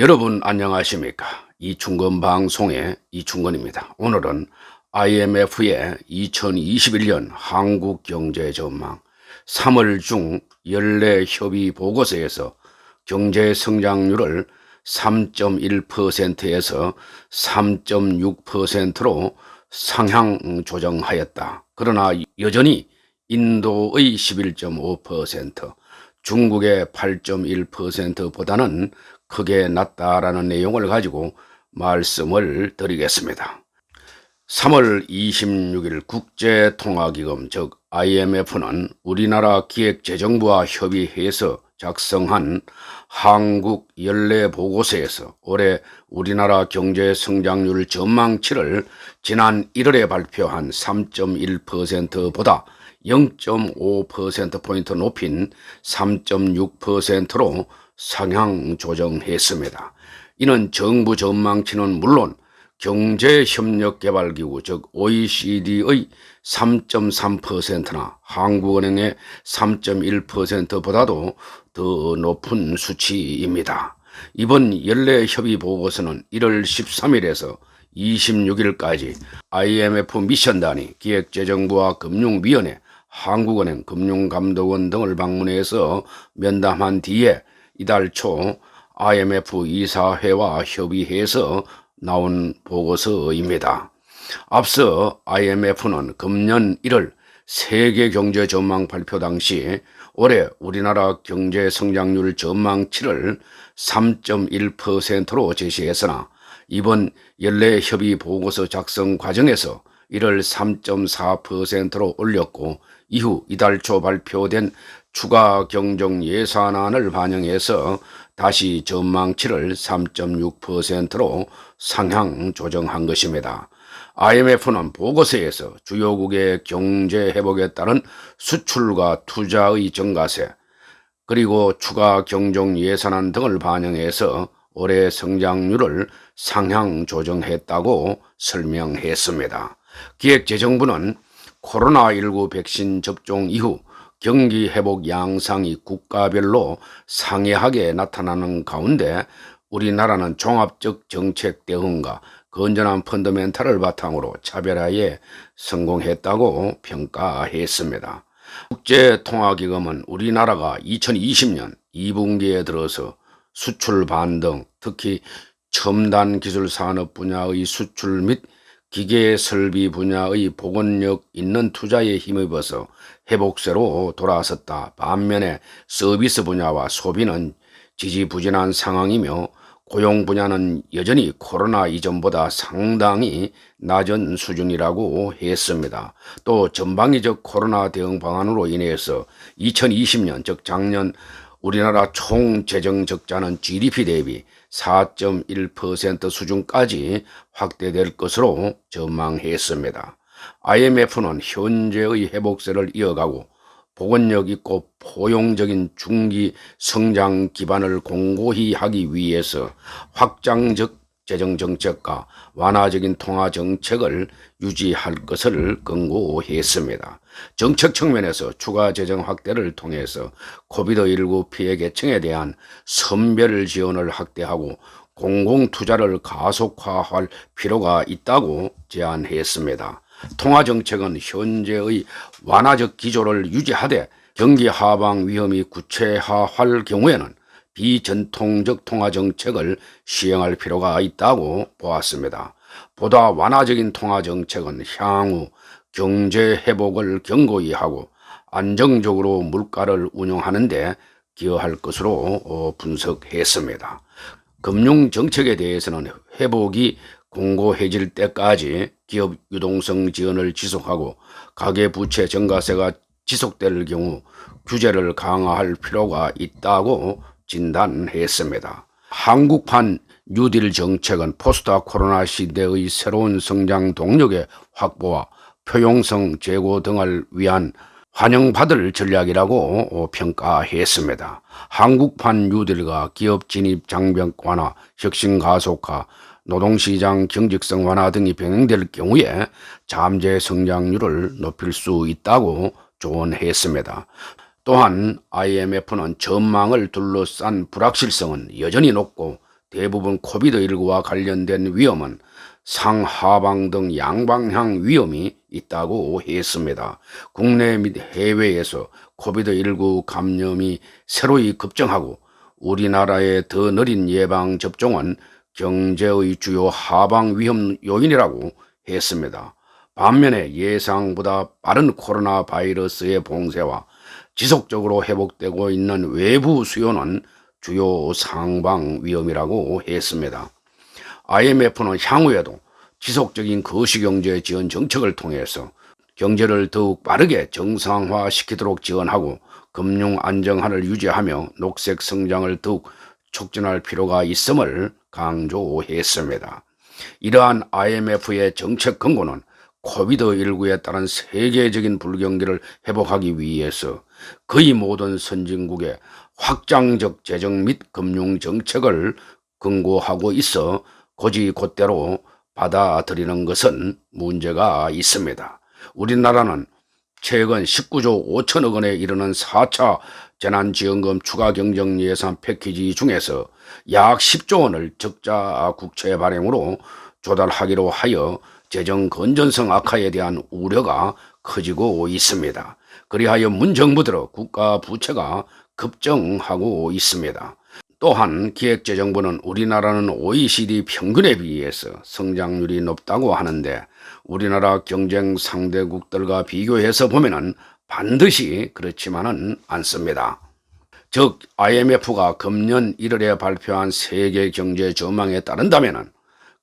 여러분 안녕하십니까? 이충건 방송의 이충건입니다. 오늘은 IMF의 2021년 한국 경제 전망 3월 중 연례 협의 보고서에서 경제 성장률을 3.1%에서 3.6%로 상향 조정하였다. 그러나 여전히 인도의 11.5%, 중국의 8.1%보다는 크게 낮다라는 내용을 가지고 말씀을 드리겠습니다. 3월 26일 국제통화기금 즉 IMF는 우리나라 기획재정부와 협의해서 작성한 한국 연례보고서에서 올해 우리나라 경제 성장률 전망치를 지난 1월에 발표한 3.1%보다 0.5%포인트 높인 3.6%로 상향 조정했습니다. 이는 정부 전망치는 물론 경제협력개발기구 즉 OECD의 3.3%나 한국은행의 3.1%보다도 더 높은 수치입니다. 이번 연례협의보고서는 1월 13일에서 26일까지 IMF 미션단이 기획재정부와 금융위원회, 한국은행, 금융감독원 등을 방문해서 면담한 뒤에 이달 초 IMF 이사회와 협의해서 나온 보고서입니다. 앞서 IMF는 금년 1월 세계경제 전망 발표 당시 올해 우리나라 경제 성장률 전망치를 3.1%로 제시했으나 이번 연례 협의 보고서 작성 과정에서 이를 3.4%로 올렸고 이후 이달 초 발표된 추가 경정 예산안을 반영해서 다시 전망치를 3.6%로 상향 조정한 것입니다. IMF는 보고서에서 주요국의 경제 회복에 따른 수출과 투자의 증가세 그리고 추가 경정 예산안 등을 반영해서 올해 성장률을 상향 조정했다고 설명했습니다. 기획재정부는 코로나19 백신 접종 이후 경기 회복 양상이 국가별로 상이하게 나타나는 가운데 우리나라는 종합적 정책 대응과 건전한 펀더멘탈을 바탕으로 차별화에 성공했다고 평가했습니다. 국제통화기금은 우리나라가 2020년 2분기에 들어서 수출 반등, 특히 첨단 기술 산업 분야의 수출 및 기계 설비 분야의 복원력 있는 투자에 힘입어서 회복세로 돌아섰다. 반면에 서비스 분야와 소비는 지지부진한 상황이며 고용 분야는 여전히 코로나 이전보다 상당히 낮은 수준이라고 했습니다. 또 전방위적 코로나 대응 방안으로 인해서 2020년 즉 작년 우리나라 총 재정 적자는 GDP 대비 4.1% 수준까지 확대될 것으로 전망했습니다. IMF는 현재의 회복세를 이어가고 복원력 있고 포용적인 중기 성장 기반을 공고히 하기 위해서 확장적 재정 정책과 완화적인 통화 정책을 유지할 것을 권고했습니다. 정책 측면에서 추가 재정 확대를 통해서 코비드19 피해 계층에 대한 선별 지원을 확대하고 공공투자를 가속화할 필요가 있다고 제안했습니다. 통화정책은 현재의 완화적 기조를 유지하되 경기 하방 위험이 구체화할 경우에는 비전통적 통화정책을 시행할 필요가 있다고 보았습니다. 보다 완화적인 통화정책은 향후 경제 회복을 견고히 하고 안정적으로 물가를 운영하는 데 기여할 것으로 분석했습니다. 금융정책에 대해서는 회복이 공고해질 때까지 기업 유동성 지원을 지속하고 가계부채 증가세가 지속될 경우 규제를 강화할 필요가 있다고 진단했습니다. 한국판 뉴딜 정책은 포스트 코로나 시대의 새로운 성장 동력의 확보와 포용성 제고 등을 위한 환영받을 전략이라고 평가했습니다. 한국판 뉴딜과 기업 진입 장벽 완화, 혁신 가속화, 노동시장 경직성 완화 등이 병행될 경우에 잠재 성장률을 높일 수 있다고 조언했습니다. 또한 IMF는 전망을 둘러싼 불확실성은 여전히 높고 대부분 코비드19와 관련된 위험은 상하방 등 양방향 위험이 있다고 했습니다. 국내 및 해외에서 코비드19 감염이 새로이 급증하고 우리나라의 더 느린 예방 접종은 경제의 주요 하방 위험 요인이라고 했습니다. 반면에 예상보다 빠른 코로나 바이러스의 봉쇄와 지속적으로 회복되고 있는 외부 수요는 주요 상방 위험이라고 했습니다. IMF는 향후에도 지속적인 거시경제 지원 정책을 통해서 경제를 더욱 빠르게 정상화시키도록 지원하고 금융 안정화를 유지하며 녹색 성장을 더욱 촉진할 필요가 있음을 강조했습니다. 이러한 IMF의 정책 근거는 코비드19에 따른 세계적인 불경기를 회복하기 위해서 거의 모든 선진국의 확장적 재정 및 금융 정책을 권고하고 있어 곧이곧대로 받아들이는 것은 문제가 있습니다. 우리나라는 최근 19조 5천억 원에 이르는 4차 재난지원금 추가 경정 예산 패키지 중에서 약 10조 원을 적자 국채 발행으로 조달하기로 하여 재정 건전성 악화에 대한 우려가 커지고 있습니다. 그리하여 문정부 들어 국가 부채가 급증하고 있습니다. 또한 기획재정부는 우리나라는 OECD 평균에 비해서 성장률이 높다고 하는데 우리나라 경쟁 상대국들과 비교해서 보면은 반드시 그렇지만은 않습니다. 즉 IMF가 금년 1월에 발표한 세계 경제 전망에 따른다면은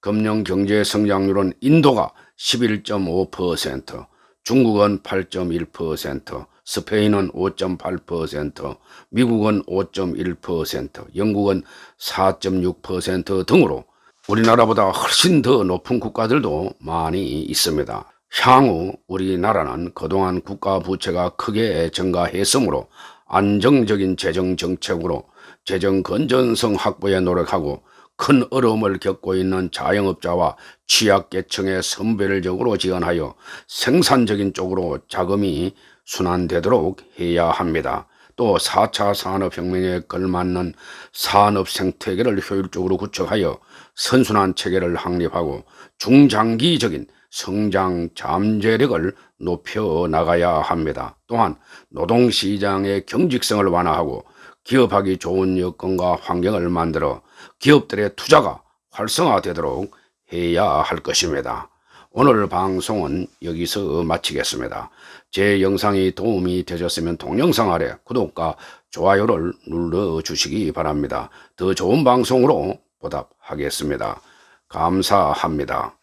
금년 경제 성장률은 인도가 11.5%, 중국은 8.1%, 스페인은 5.8%, 미국은 5.1%, 영국은 4.6% 등으로 우리나라보다 훨씬 더 높은 국가들도 많이 있습니다. 향후 우리나라는 그동안 국가 부채가 크게 증가했으므로 안정적인 재정 정책으로 재정 건전성 확보에 노력하고 큰 어려움을 겪고 있는 자영업자와 취약계층에 선별적으로 지원하여 생산적인 쪽으로 자금이 순환되도록 해야 합니다. 또 4차 산업혁명에 걸맞는 산업 생태계를 효율적으로 구축하여 선순환 체계를 확립하고 중장기적인 성장 잠재력을 높여 나가야 합니다. 또한 노동시장의 경직성을 완화하고 기업하기 좋은 여건과 환경을 만들어 기업들의 투자가 활성화되도록 해야 할 것입니다. 오늘 방송은 여기서 마치겠습니다. 제 영상이 도움이 되셨으면 동영상 아래 구독과 좋아요를 눌러주시기 바랍니다. 더 좋은 방송으로 보답하겠습니다. 감사합니다.